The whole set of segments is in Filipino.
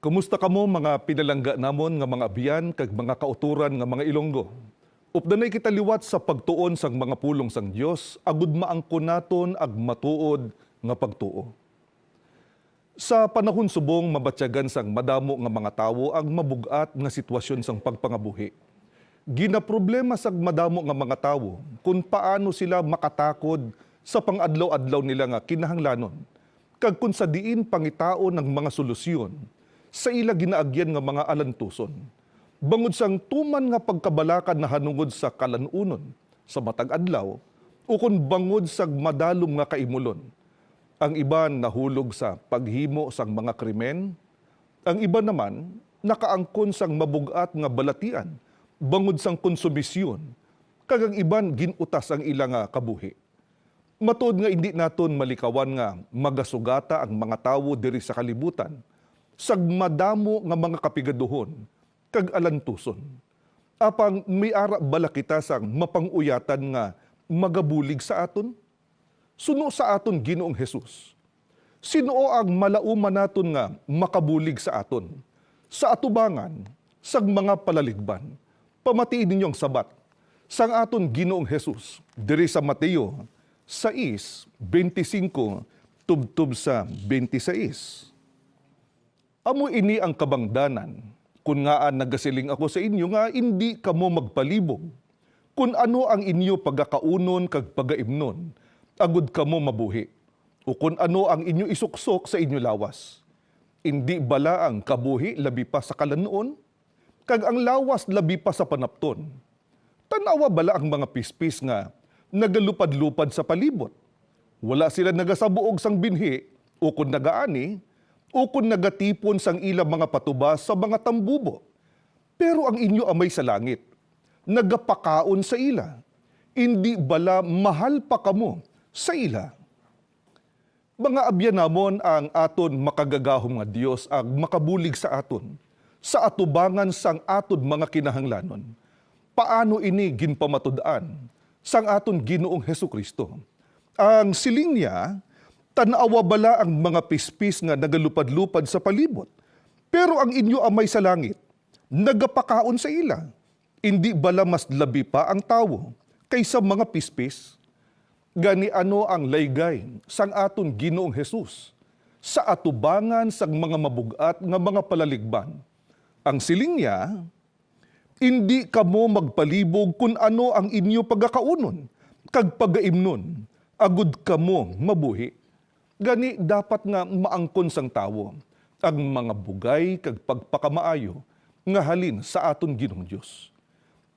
Kumusta kamo mga pinalangga namon nga mga biyan kag mga kauturan nga mga Ilonggo? Updanay kita liwat sa pagtuon sang mga pulong sang Dios agud maangkon naton ag matuod nga pagtuo. Sa panahon subong mabatyagan sang madamo nga mga tawo ang mabugat nga sitwasyon sang pagpangabuhi. Ginaproblema sang madamo nga mga tawo kung paano sila makatakod sa pangadlaw-adlaw nila nga kinahanglanon kag kung sa diin pangitao ng mga solusyon sa ila ginaagyan nga mga alantuson. Bangod sang tuman nga pagkabalakad na hanungod sa kalanunon sa matag adlaw o kung bangod sa madalom nga kaimulon. Ang iban nahulog sa paghimo sang mga krimen, ang iba naman nakaangkon sang mabugat nga balatian bangod sang konsumisyon, kag ang iban ginutas ang ilang kabuhi. Matod nga hindi naton malikawan nga magasugata ang mga tawo diri sa kalibutan sag madamo nga mga kapigaduhon kag alantuson. Apang may ara bala kita sang mapanguyatan nga magabulig sa aton? Suno sa aton Ginoong Hesus. Sino ang malauman naton nga makabulig sa aton? Sa atubangan, sag mga palaligban. Pamatiin ninyong sabat. Sang aton Ginoong Hesus, diri sa Mateo 6:25 tubtub sa 26. Amo ini ang kabangdanan, kung nga nagasiling ako sa inyo nga hindi kamo magpalibog, kung ano ang inyo pagkakaunon kag pagaimnon, agud kamo mabuhi, o kung ano ang inyo isuksok sa inyo lawas. Hindi bala ang kabuhi labi pa sa kalanoon, kag ang lawas labi pa sa panapton. Tanawa bala ang mga pispis nga nagalupad-lupad sa palibot. Wala sila nagasabuog sang binhi, o kung nagaani, o kung nagatipon sang ilang mga patubas sa mga tambubo. Pero ang inyo amay sa langit, nagapakaon sa ila. Hindi bala mahal pa kamo sa ila. Mga abyan namon ang aton makagagahom nga Dios ag makabulig sa aton, sa atubangan sang aton mga kinahanglanon. Paano ini ginpamatud-an sang aton Ginoong Hesukristo? Ang siling niya, tanawa bala ang mga pispis nga nagalupad-lupad sa palibot. Pero ang inyo amay sa langit, nagapakaon sa ila. Hindi bala mas labi pa ang tawo kaysa mga pispis? Gani ano ang laygay sang aton Ginoong Hesus sa atubangan sang mga mabugat nga mga palaligban? Ang siling niya, hindi kamo magpalibog kung ano ang inyo pagkakaunon, kag pagaimnon, agud kamo mabuhi. Gani dapat nga maangkon sang tawo ang mga bugay kag pagpakamaayo nga halin sa aton Ginoong Dios.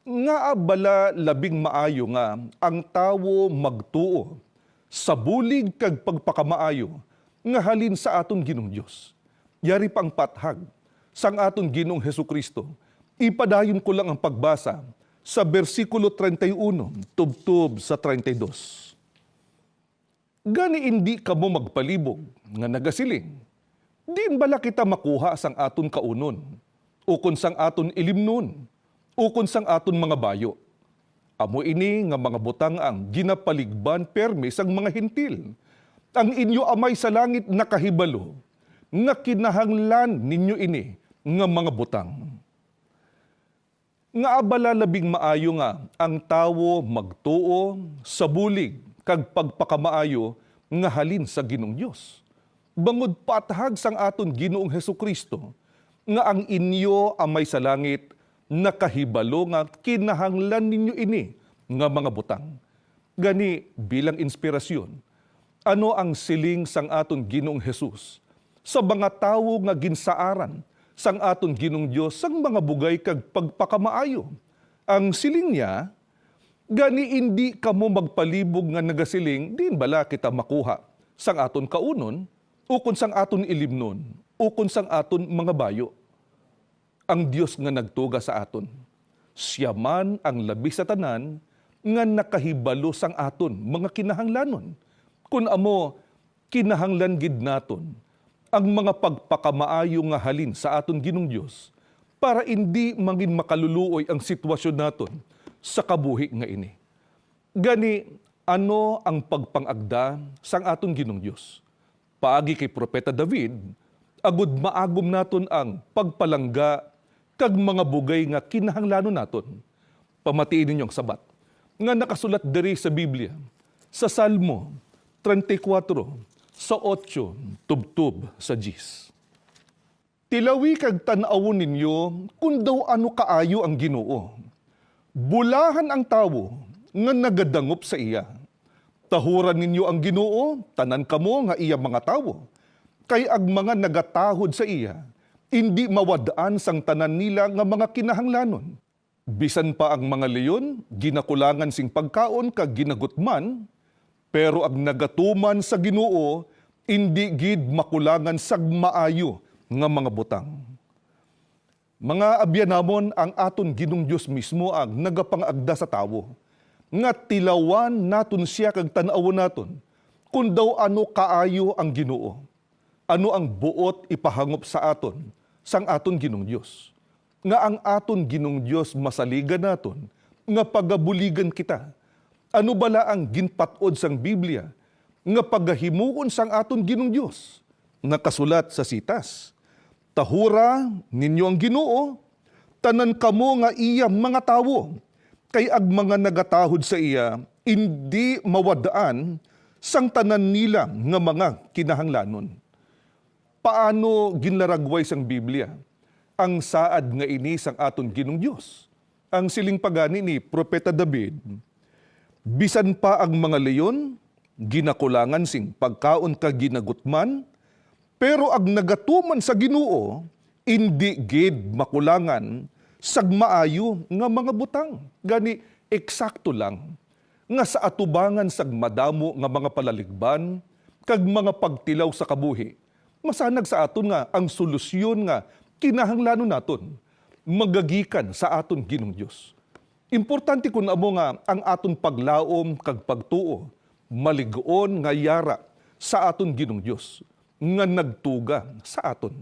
Nga bala labing maayo nga ang tawo magtuo sa bulig kag pagpakamaayo nga halin sa aton Ginoong Dios. Yari pang pathag sang aton Ginoong Hesukristo. Ipadayon ko lang ang pagbasa sa bersikulo 31 tubtub sa 32. Gani hindi kamo magpalibog nga nagasiling. Diin bala kita makuha sang aton kaunon, o kun sang aton ilimnon, o kun sang aton mga bayo. Amo ini nga mga butang ang ginapaligban perme sang mga hintil. Ang inyo amay sa langit nakahibalo, nga kinahanglan ninyo ini nga mga butang. Nga abala labing maayo nga ang tawo magtuo sa bulig kag pagpakamaayo nga halin sa Ginoong Dios. Bangod patahag sang aton Ginoong Hesukristo nga ang inyo amay sa langit nakahibalo nga kinahanglan ninyo ini nga mga butang. Gani bilang inspirasyon, ano ang siling sang aton Ginoong Hesus sa mga tawo nga ginsaaran sang aton Ginoong Dios sang mga bugay kag pagpakamaayo? Ang siling niya, gani hindi kamo magpalibog nga nagasiling, din bala kita makuha sang aton kaunon, o kun sang aton ilimnon, o kun sang aton mga bayo. Ang Dios nga nagtuga sa aton, siya man ang labi sa tanan nga nakahibalo sang aton mga kinahanglanon. Kun amo kinahanglan gid naton ang mga pagpakamaayo nga halin sa aton Ginoong Dios para hindi mangin makaluluoy ang sitwasyon naton sa kabuhi nga ini. Gani, ano ang pagpangagda sang aton Ginoong Dios? Paagi kay Propeta David, agud maagom naton ang pagpalangga kag mga bugay nga kinahanglanon naton. Pamatiin ninyong sabat nga nakasulat diri sa Biblia sa Salmo 34 sa 8 tubtub sa 10. Tilawi kag tan-awon ninyo kung daw ano kaayo ang Ginoo. Bulahan ang tawo nga nagadangop sa iya. Tahuran ninyo ang Ginoo, tanan kamo nga iya mga tawo. Kay ag mga nagatahod sa iya, hindi mawadaan sang tanan nila nga mga kinahanglanon. Bisan pa ang mga leyon, ginakulangan sing pagkaon kag ginagutman, pero ag nagatuman sa Ginoo, hindi gid makulangan sag maayo nga mga butang. Mga abyanamon, ang aton Ginong Dios mismo ang nagapangagda sa tawo, nga tilawan naton siya kag tan-awon naton, kung daw ano kaayo ang Ginoo, ano ang buot ipahangop sa aton, sang aton Ginong Dios. Nga ang aton Ginong Dios masaligan naton, nga pagabuligan kita. Ano bala ang ginpatod sang Biblia, nga pagahimuon sang aton Ginong Dios, nga kasulat sa sitas. Tahura ninyo ang Ginoo, tanan kamo nga iya mga tawo, kay ag mga nagatahod sa iya, hindi mawadaan sang tanan nila nga mga kinahanglanon. Paano ginlaragway sang Biblia ang saad nga ini sang aton Ginong Dios? Ang siling pagani ni Propeta David, bisan pa ang mga leyon, ginakulangan sing pagkaon ka ginagutman, pero ag nagatuman sa Ginoo, hindi gid makulangan sag maayo nga mga butang. Gani eksakto lang nga sa atubangan sag madamo nga mga palaligban kag mga pagtilaw sa kabuhi. Masanag sa aton nga ang solusyon nga kinahanglanon naton magagikan sa aton Ginong Dios. Importante kun amo nga ang aton paglaom kag pagtuo maligoon nga yara sa aton Ginong Dios nga nagtuga sa aton.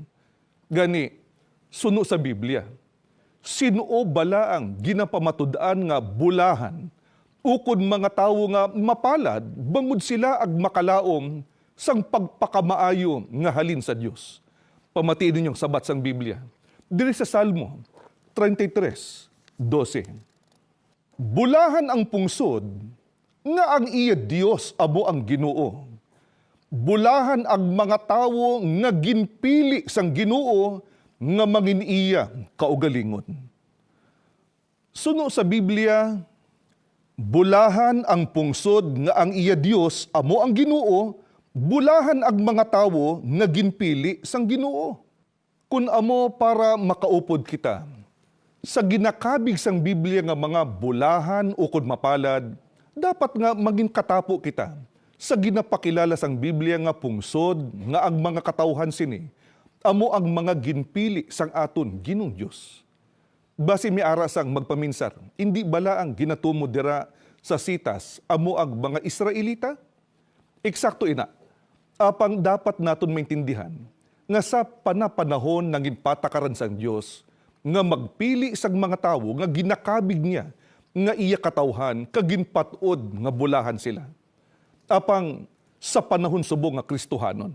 Gani suno sa Biblia, sino bala ang ginapamatud-an nga bulahan ukod mga tawo nga mapalad bangod sila ag makalaom sang pagpakamaayo nga halin sa Dios. Pamatiin ninyong sabat sang Biblia. Diri sa Salmo 33:12. Bulahan ang pungsod nga ang iya Dios amo ang Ginoo. Bulahan ang mga tawo nga ginpili sang Ginoo nga mangin iya kaugalingon. Suno sa Biblia, bulahan ang pungsod nga ang iya Dios amo ang Ginoo, bulahan ang mga tawo nga ginpili sang Ginoo. Kun amo para makaupod kita, sa ginakabig sang Biblia nga mga bulahan ukod mapalad, dapat nga maging katapo kita sa ginapakilala sang Biblia nga pungsod nga ang mga katawhan sini, amo ang mga ginpili sang aton Ginong Dios. Basi mi ara sang magpaminsar, hindi bala ang ginatumo dira sa sitas amo ang mga Israelita? Eksakto ina. Apang dapat naton maintindihan nga sa panapanahon ng ginpatakaran sang Dios nga magpili sang mga tawo nga ginakabig niya nga iya katawhan kaginpatod nga bulahan sila. Apang sa panahon subong nga Kristohanon,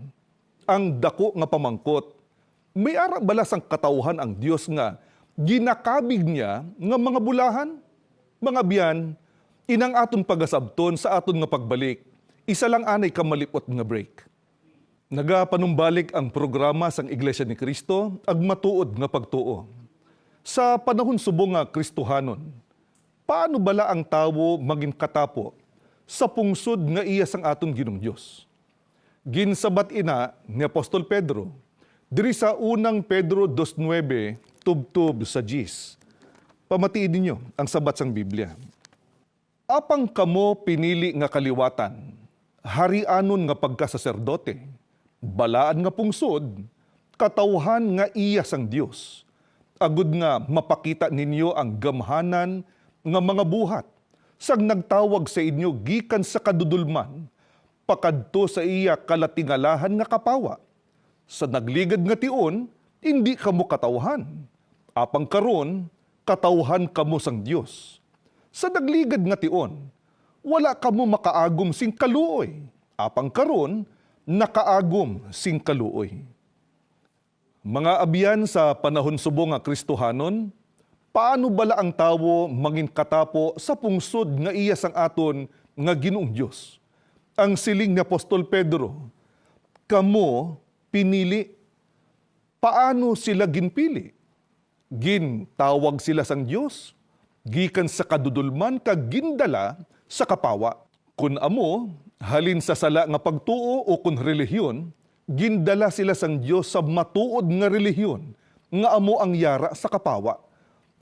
ang dako nga pamangkot, may ara bala sang katawhan ang Dios nga ginakabig niya nga mga bulahan? Mga biyan, inang aton pagasabton sa aton nga pagbalik, isa lang anay kamalipot nga break. Nagapanumbalik ang programa sang Iglesia ni Cristo ag matuod nga pagtuo. Sa panahon subong nga Kristohanon, paano bala ang tawo maging katapo sa pungsod nga iya sang aton Ginong Dios? Ginsabat ina ni Apostol Pedro diri sa unang Pedro 2:9 tubtub sa 10. Pamatiin ninyo ang sabat sang Biblia. Apang kamo pinili nga kaliwatan, harianon nga pagkasaserdote, balaan nga pungsod, katawhan nga iya sang Dios, agud nga mapakita ninyo ang gamhanan nga mga buhat, sang nagtawag sa inyo gikan sa kadudulman, pakadto sa iya kalatingalahan nga kapawa. Sa nagligad nga tion, hindi kamo katawhan. Apang karon, katawhan kamo sang Dios. Sa nagligad nga tion, wala kamo makaagom sing kaluoy. Apang karon, nakaagom sing kaluoy. Mga abyan sa panahon subong nga Kristohanon, paano bala ang tawo mangin katapo sa pungsod nga iya sang aton nga Ginoong Dios? Ang siling ni Apostol Pedro, kamo pinili. Paano sila ginpili? Gintawag sila sang Dios, gikan sa kadudulman kag gindala sa kapawa. Kun amo, halin sa sala nga pagtuo o kun relihiyon, gindala sila sang Dios sa matuod nga relihiyon nga amo ang yara sa kapawa.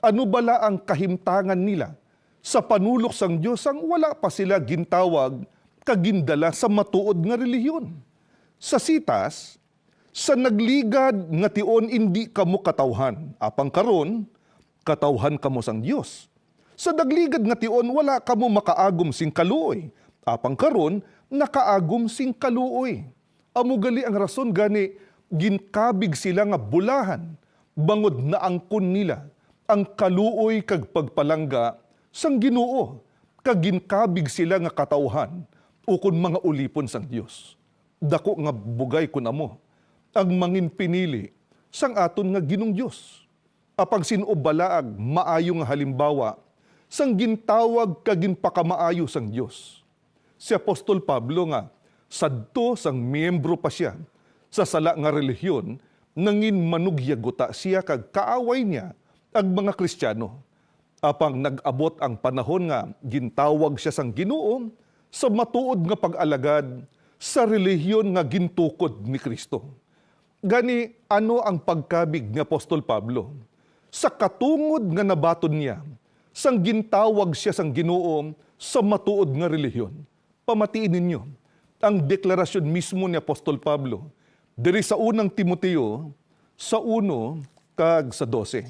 Ano bala ang kahimtangan nila sa panulok sang Dios ang wala pa sila gintawag kag gindala sa matuod nga relihiyon? Sa sitas, sa nagligad nga tion indi kamo katawhan, apang karon katawhan kamo sang Dios. Sa nagligad nga tion wala kamo makaagom sing kaluoy, apang karon nakaagom sing kaluoy. Amo gali ang rason gani ginkabig sila nga bulahan, bangod na angkon nila ang kaluoy kag pagpalangga sang Ginoo, kag ginkabig sila nga katawhan ukon mga ulipon sang Dios. Dako nga bugay kun amo ang mangin pinili sang aton nga Ginong Dios. Apang sinubalaag maayo nga halimbawa sang gintawag kag ginpakamaayo sang Dios. Si Apostol Pablo nga sadto sang miyembro pa siya sa sala nga relihiyon, nangin manugyaguta siya kag kaaway niya ang mga Kristiyano. Apang nag-abot ang panahon nga gintawag siya sang Ginoo sa matuod nga pag-alagad sa relihiyon nga gintukod ni Kristo. Gani, ano ang pagkabig ni Apostol Pablo? Sa katungod nga nabaton niya, sang gintawag siya sang Ginoo sa matuod nga relihiyon. Pamatiin ninyo ang deklarasyon mismo ni Apostol Pablo diri sa unang Timoteo sa 1 kag sa 12.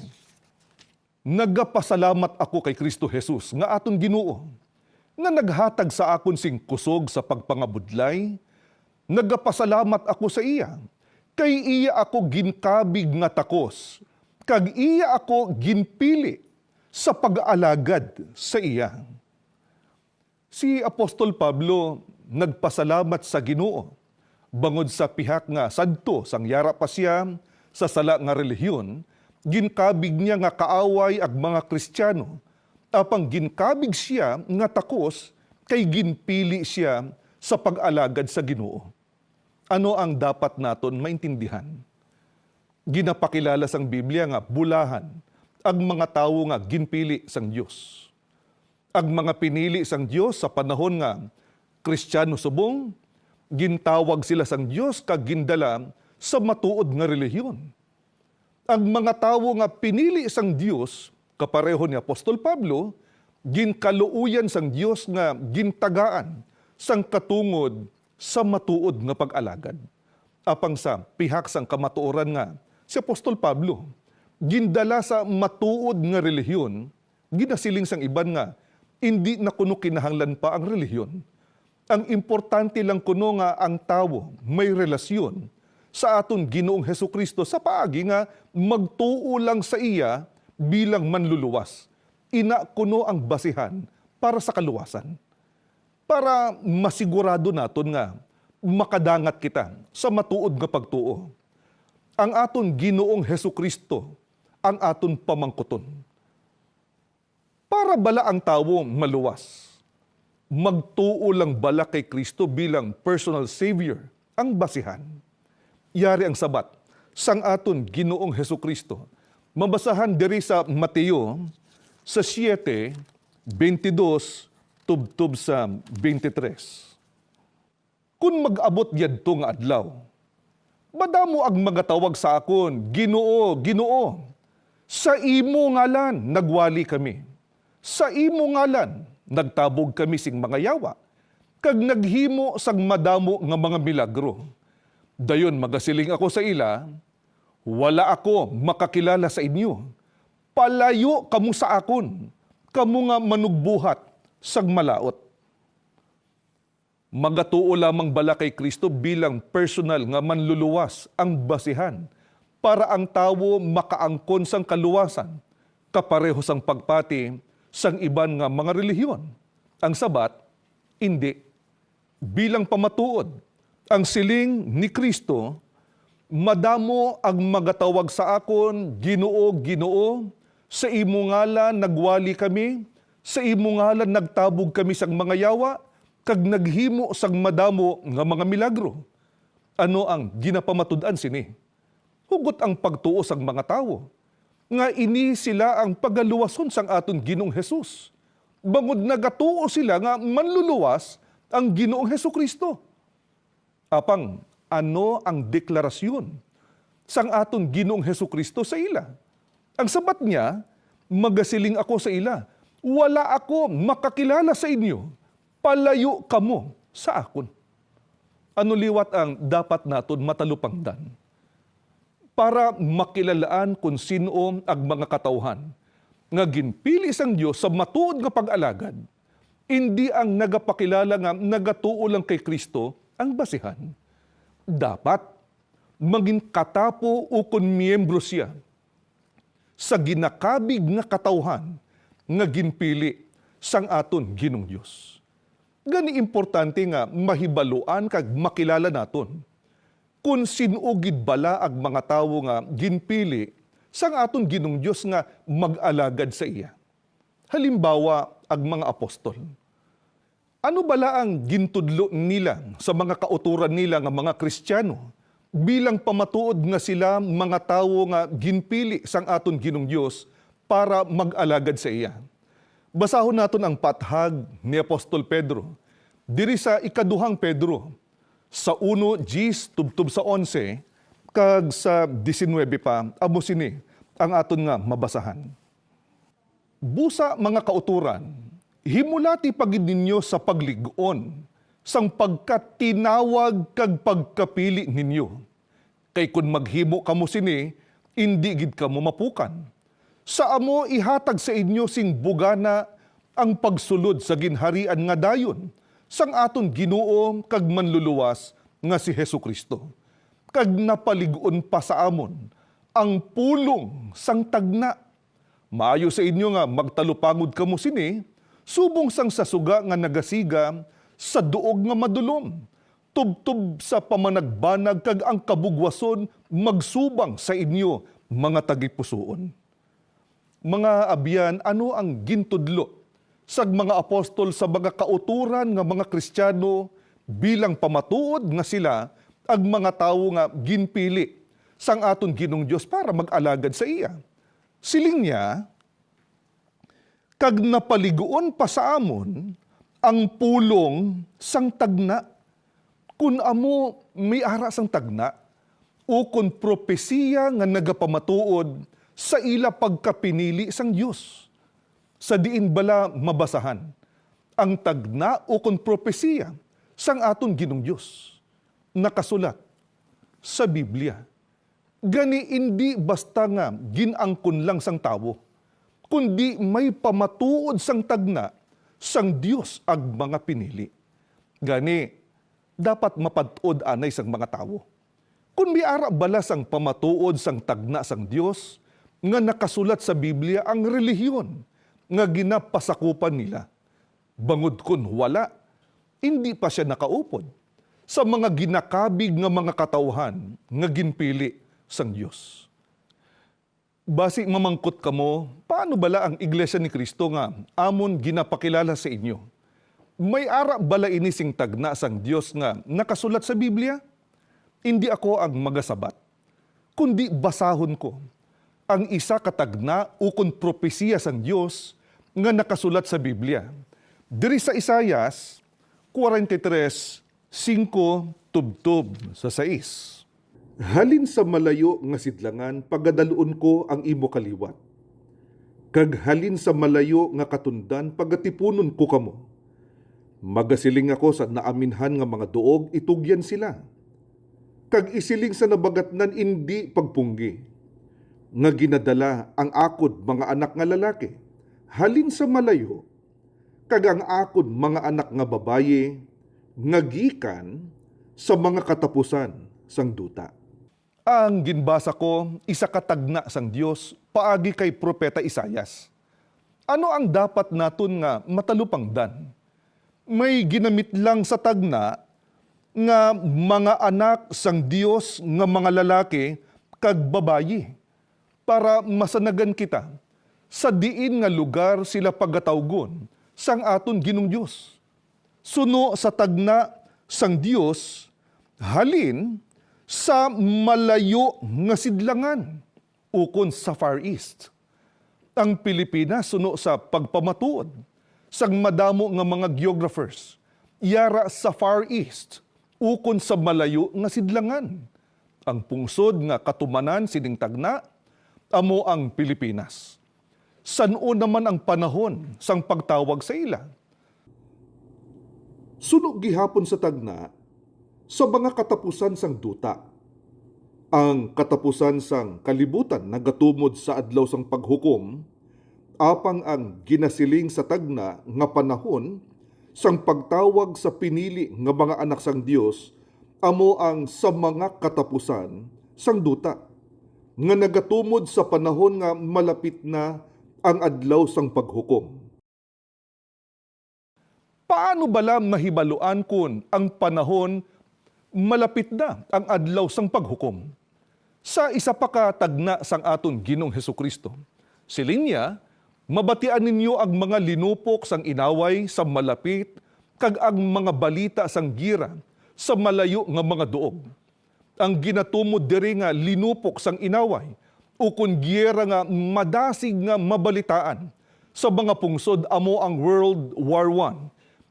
Nagapasalamat ako kay Kristo Jesus nga aton Ginoo, nga naghatag sa akon sing kusog sa pagpangabudlay. Nagapasalamat ako sa iya, kay iya ako ginkabig nga takos, kag iya ako ginpili sa pag-aalagad sa iya. Si Apostol Pablo nagpasalamat sa Ginoo bangod sa pihak nga sadto sang yara pa siya sa sala nga relihiyon, ginkabig niya nga kaaway ag mga Kristiyano, apang ginkabig siya nga takos kay ginpili siya sa pag-alagad sa Ginoo. Ano ang dapat naton maintindihan? Ginapakilala sang Biblia nga bulahan ang mga tawo nga ginpili sang Dios. Ang mga pinili sang Dios sa panahon nga Kristiyano subong, gintawag sila sang Dios kag gindala sa matuod nga relihiyon. Ang mga tawo nga pinili sang Dios, kapareho ni Apostol Pablo, ginkaluuyan sang Dios nga gintagaan sang katungod sa matuod nga pag-alagad. Apang sa pihak sang kamatuoran nga, si Apostol Pablo, gindala sa matuod nga relihiyon, ginasiling sang iban nga, hindi na kuno kinahanglan pa ang relihiyon. Ang importante lang kuno nga ang tawo may relasyon sa aton Ginoong Hesukristo sa paagi nga magtuo lang sa iya bilang manluluwas. Ina kuno ang basihan para sa kaluwasan. Para masigurado naton nga makadangat kita sa matuod nga pagtuo. Ang aton Ginoong Hesukristo ang aton pamangkuton. Para bala ang tawo maluwas, magtuo lang bala kay Kristo bilang personal Savior ang basihan. Yari ang sabat sang aton Ginoong Hesukristo. Mabasahan diri sa Mateo sa 7:22 tubtob sa 23. Kung mag-abot yadto nga adlaw, madamo ang magatawag sa akon, Ginoo, Ginoo. Sa imo ngalan nagwali kami. Sa imo ngalan nagtabog kami sing mga yawa. Kag naghimo sang madamo nga mga milagro. Dayon magasiling ako sa ila, wala ako makakilala sa inyo. Palayo kamo sa akon, kamo nga manugbuhat sang malaot. Magatuo lamang bala kay Kristo bilang personal nga manluluwas ang basihan para ang tawo makaangkon sang kaluwasan, kapareho sang pagpati sang iban nga mga relihiyon. Ang sabat, hindi. Bilang pamatuod, ang siling ni Kristo, Madamo ang magatawag sa akon, Ginoo, Ginoo, sa imo ngalan nagwali kami, sa imo ngalan nagtabog kami sang mga yawa, kag naghimo sang madamo nga mga milagro. Ano ang ginapamatud-an sini? Hugot ang pagtuo sang mga tawo. Nga ini sila ang pagaluwason sang aton Ginoong Hesus. Bangod nagatuo sila nga manluluwas ang Ginoong Hesukristo. Apang, ano ang deklarasyon sang aton Ginoong Hesukristo sa ila? Ang sabat niya, magasiling ako sa ila, wala ako makakilala sa inyo, palayo kamo sa akon. Ano liwat ang dapat naton matalupangdan? Para makilalaan kung sino ang mga katawhan nga ginpili sang Dios sa matuod nga pag-alagad, hindi ang nagapakilala nga nagatuo lang kay Kristo ang basihan. Dapat maging katapo o kun miyembro siya sa ginakabig nga katawhan nga ginpili sang aton Ginong Dios. Gani importante nga mahibaluan kag makilala naton kung sinugid bala ang mga tawo nga ginpili sang aton Ginong Dios nga mag-alagad sa iya. Halimbawa, ang mga apostol. Ano bala ang gintudlo nila sa mga kauturan nila nga mga Kristiyano bilang pamatuod nga sila mga tawo nga ginpili sang aton Ginong Dios para mag-alagad sa iya? Basahon naton ang pathag ni Apostol Pedro diri sa ikaduhang Pedro sa 1 Gs tubtub sa 11 kag sa 19 pa amo sini ang aton nga mabasahan. Busa mga kauturan, himulati pagid ninyo sa paglig-on sang pagkat tinawag kag pagkapili ninyo. Kay kun maghimo kamo sini, indi gid kamo mapukan. Sa amo ihatag sa inyo sing bugana ang pagsulod sa ginharian nga dayon sang aton Ginoo kag manluluwas nga si Hesukristo. Kag napaligon pa sa amon ang pulong sang tagna. Maayo sa inyo nga magtalupangod kamo sini, subong sang sasuga nga nagasiga sa duog nga madulom. Tubtub sa pamanagbanag kag ang kabugwason magsubang sa inyo mga tagipusoon. Mga abyan, ano ang gintudlo sag mga apostol sa mga kauturan nga mga Kristiyano bilang pamatuod nga sila ang mga tawo nga ginpili sang aton Ginong Dios para mag-alagad sa iya? Siling niya, kag napaliguon pa sa amon ang pulong sang tagna. Kun amo may ara sang tagna, o kun propesiya nga nagapamatuod sa ila pagkapinili sang Dios. Sa diin bala mabasahan ang tagna o kun propesiya sang aton Ginong Dios. Nakasulat sa Biblia. Gani hindi basta nga ginangkon lang sang tawo, kundi may pamatuod sang tagna sang Dios ag mga pinili. Gani, dapat mapatuod anay sang mga tawo. Kung may ara bala sang pamatuod sang tagna sang Dios, nga nakasulat sa Biblia ang relihiyon nga ginapasakupan nila. Bangod kun wala, hindi pa siya nakaupod sa mga ginakabig nga mga katawhan nga ginpili sang Dios. Basi mamangkot kamo, paano bala ang Iglesia ni Cristo nga amon ginapakilala sa inyo? May ara bala ini sing tagna sang Dios nga nakasulat sa Biblia? Hindi ako ang magasabat, kundi basahon ko ang isa katagna ukon propesiya sang Dios nga nakasulat sa Biblia. Diri sa Isaias 43:5 tubtob sa 6. Halin sa malayo nga sidlangan, pagadaluon ko ang imo kaliwat. Kag halin sa malayo nga katundan, pagatipunon ko kamo. Magasiling ako sa naaminhan nga mga duog, itugyan sila. Kag isiling sa nabagatnan, indi pagpunggi. Nga ginadala ang akod mga anak nga lalaki. Halin sa malayo, kag ang akod mga anak nga babaye, nga gikan sa mga katapusan sang duta. Ang ginbasa ko, isa katagna sang Dios paagi kay Propeta Isaias. Ano ang dapat naton nga matalupangdan? May ginamit lang sa tagna nga mga anak sang Dios nga mga lalaki kag babayi para masanagan kita sa diin nga lugar sila pagatawgon sang aton Ginong Dios. Suno sa tagna sang Dios halin sa malayo nga sidlangan ukon sa Far East. Ang Pilipinas suno sa pagpamatuod sang madamo nga mga geographers yara sa Far East ukon sa malayo nga sidlangan. Ang pungsod nga katumanan sining tagna amo ang Pilipinas. San-o naman ang panahon sang pagtawag sa ila? Sunog gihapon sa tagna sa mga katapusan sang duta. Ang katapusan sang kalibutan nagatumod sa adlaw sang paghukom, apang ang ginasiling sa tagna nga panahon sang pagtawag sa pinili nga mga anak sang Dios amo ang sa mga katapusan sang duta nga nagatumod sa panahon nga malapit na ang adlaw sang paghukom. Paano bala mahibaluan kun ang panahon malapit na ang adlaw sang paghukom? Sa isa pa ka tagna sang aton Ginong Hesukristo, siling niya, mabatian ninyo ang mga linupok sang inaway sa malapit kag ang mga balita sang gira sa malayo nga mga duog. Ang ginatumod diri nga linupok sang inaway ukon gira nga madasig nga mabalitaan sa mga pungsod amo ang World War I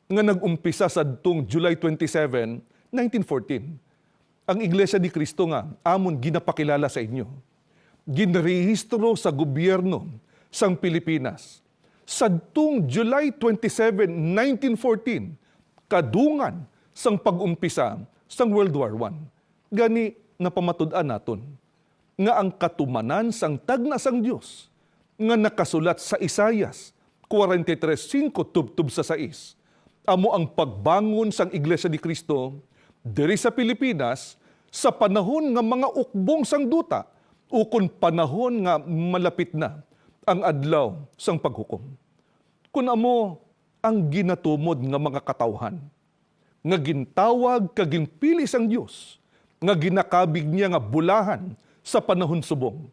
nga nag-umpisa sa July 27, 1914. Ang Iglesia ni Cristo nga amon ginapakilala sa inyo. Ginrehistro sa gobyerno sang Pilipinas sa July 27, 1914, kadungan sang pag-umpisa sang World War I. Gani napamatud-an naton nga ang katumanan sang tagna sang Dios nga nakasulat sa Isaias 43:5 tubtub sa 6 amo ang pagbangon sang Iglesia ni Cristo diri sa Pilipinas sa panahon nga mga ukbong sang duta ukon panahon nga malapit na ang adlaw sang paghukom. Kun amo ang ginatumod nga mga katawhan nga gintawag kag ginpili sang Dios nga ginakabig niya nga bulahan sa panahon subong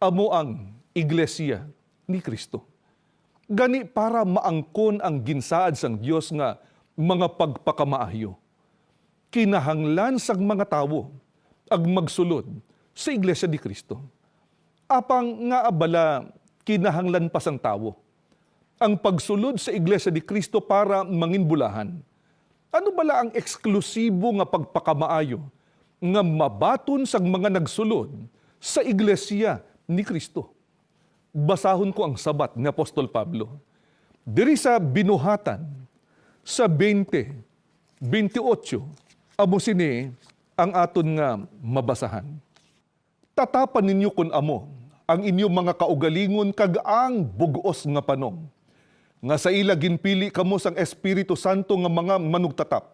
amo ang Iglesia ni Cristo. Gani para maangkon ang ginsaad sang Dios nga mga pagpakamaayo. Kinahanglan sang mga tawo ag magsulod sa Iglesia ni Cristo. Apang nga abala kinahanglan pa sang tawo ang pagsulod sa Iglesia ni Cristo para manginbulahan. Ano bala ang eksklusibo nga pagpakamaayo nga mabaton sang mga nagsulod sa Iglesia ni Cristo? Basahon ko ang sabat ni Apostol Pablo. Diri sa binuhatan sa 20:28 amo sini ang aton nga mabasahan. Tatapan ninyo kun amo ang inyong mga kaugalingon kag ang bug-os nga panom. Nga sa ila ginpili kamo sang Espiritu Santo nga mga manugtatap.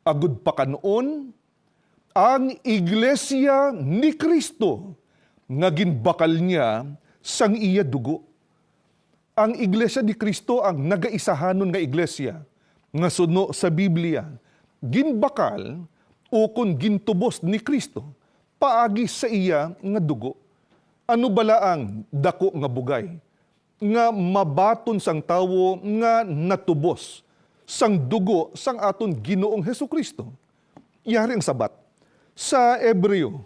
Agud pa kanon ang Iglesia ni Cristo nga ginbakal niya sang iya dugo. Ang Iglesia ni Cristo ang nagaisahanon nga iglesia nga suno sa Biblia ginbakal ukon gintubos ni Cristo paagi sa iya nga dugo. Ano bala ang dako nga bugay nga mabaton sang tawo nga natubos sang dugo sang aton Ginoong Hesukristo? Yari ang sabat sa Hebreo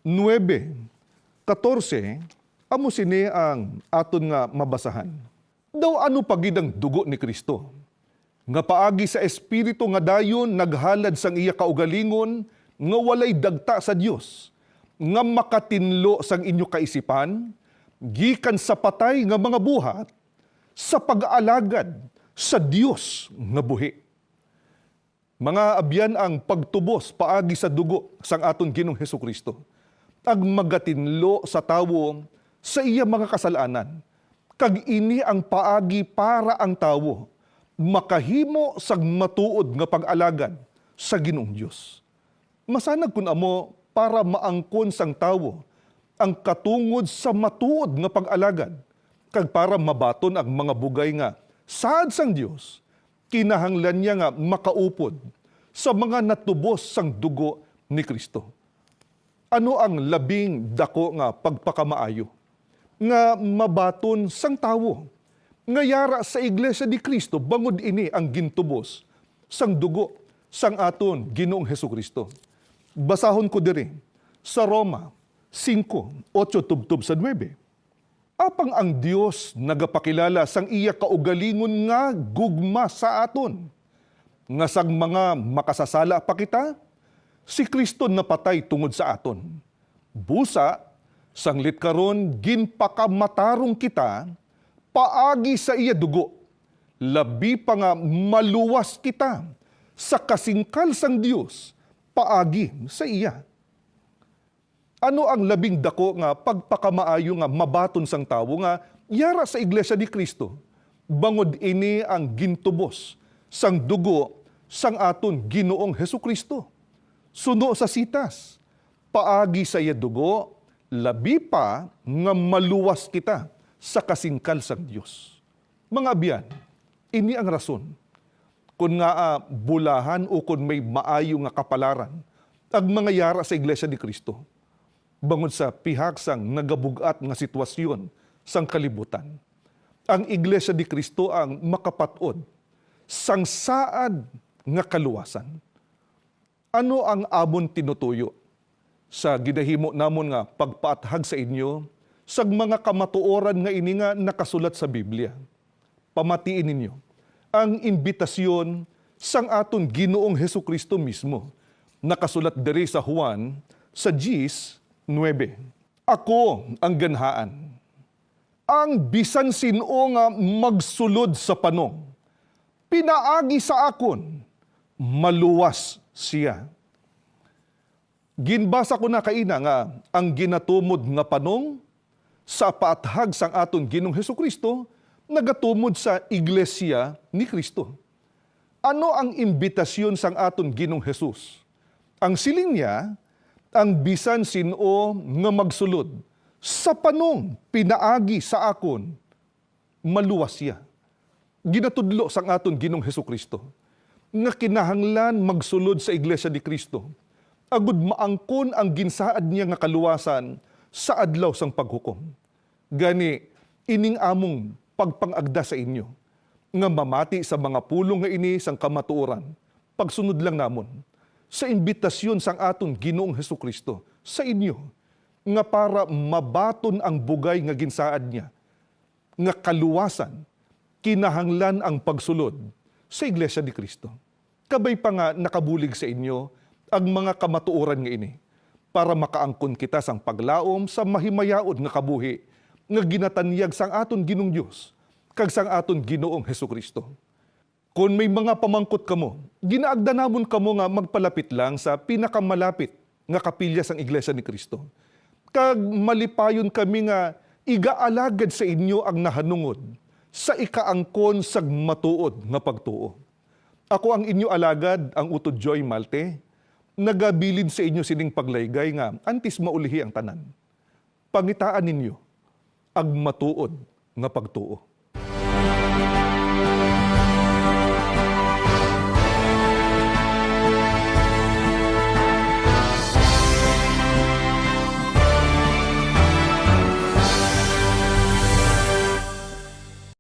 9:14 amo sini ang aton nga mabasahan. Daw ano pagid ang dugo ni Kristo? Nga paagi sa Espiritu nga dayon naghalad sang iya kaugalingon nga walay dagta sa Dios, nga makatinlo sang inyo kaisipan, gikan sa patay nga mga buhat, sa pag-aalagad sa Dios nga buhi. Mga abyan ang pagtubos paagi sa dugo sang aton Ginoong Hesukristo, ag magatinlo sa tawo sa iya mga kasalanan, kag ini ang paagi para ang tawo makahimo sang matuod nga pag-alagad sa Ginoong Dios. Masanag kun amo para maangkon sang tawo ang katungod sa matuod nga pag-alagad, kag para mabaton ang mga bugay nga saad sang Dios, kinahanglan niya nga makaupod sa mga natubos sang dugo ni Kristo. Ano ang labing dako nga pagpakamaayo? Nga mabaton sang tawo. Nga yara sa Iglesia ni Kristo, bangod ini ang gintubos sang dugo sang aton Ginoong Hesukristo. Basahon ko diri sa Roma 5:8 tubtob sa 9. Apang ang Dios nagapakilala sang iya kaugalingon nga gugma sa aton. Nga sang mga makasasala pa kita, si Kristo napatay tungod sa aton. Busa, sanglit karon ginpakamatarong kita, paagi sa iya dugo. Labi pa nga maluwas kita sa kasingkal sang Dios, paagi sa iya. Ano ang labing dako nga pagpakamaayo nga mabaton sang tawo nga yara sa Iglesia ni Kristo? Bangod ini ang gintubos sang dugo sang aton Ginoong Hesukristo. Suno sa sitas, paagi sa iya dugo, labi pa nga maluwas kita sa kasingkal sang Dios. Mga biyan, ini ang rason. Kung nga bulahan o kung may maayo nga kapalaran, ang mga yara sa Iglesia ni Kristo, bangod sa pihak sang nagabugat nga sitwasyon sang kalibutan. Ang Iglesia ni Kristo ang makapatod sang saad nga kaluwasan. Ano ang amon tinutuyo sa ginahimo namon nga pagpaathag sa inyo sa mga kamatuoran nga ini nga nakasulat sa Biblia? Pamatiin ninyo ang imbitasyon sang aton Ginoong Hesukristo mismo. Nakasulat diri sa Juan sa 10:9. Ako ang ganhaan. Ang bisan sino nga magsulod sa panong, pinaagi sa akon, maluwas siya. Ginbasa ko na kaina nga ang ginatumod nga panong sa paathag sang aton Ginoong Hesukristo nagatumod sa Iglesia ni Kristo. Ano ang imbitasyon sang aton Ginoong Hesus? Ang siling niya, ang bisan sino nga magsulod sa panong pinaagi sa akon, maluwas siya. Ginatudlo sang aton Ginoong Hesukristo nga kinahanglan magsulod sa Iglesia ni Kristo agud maangkon ang ginsaad niya nga kaluwasan sa adlaw sang paghukom. Gani ining among pagpangagda sa inyo nga mamati sa mga pulong nga ini sang kamatuoran, pagsunod lang namon sa imbitasyon sang aton Ginoong Hesukristo sa inyo nga para mabaton ang bugay nga ginsaad niya nga kaluwasan kinahanglan ang pagsulod sa Iglesia ni Kristo. Kabay pa nga nakabulig sa inyo ang mga kamatuoran nga ini para makaangkon kita sang paglaom sa mahimayaod nga kabuhi nga ginatanyag sang aton Ginoong Dios kag sang aton Ginoong Hesukristo. Kung may mga pamangkot kamo, ginaagda namon kamo nga magpalapit lang sa pinakamalapit nga kapilya sang Iglesia ni Kristo. Kag malipayon kami nga igaalagad sa inyo ang nahanungod sa ikaangkon sag matuod nga pagtuo. Ako ang inyo alagad, ang Utod Joy Malte, nagabilin sa inyo sining paglaygay nga antis maulihi ang tanan. Pangitaan ninyo ang matuod nga pagtuo.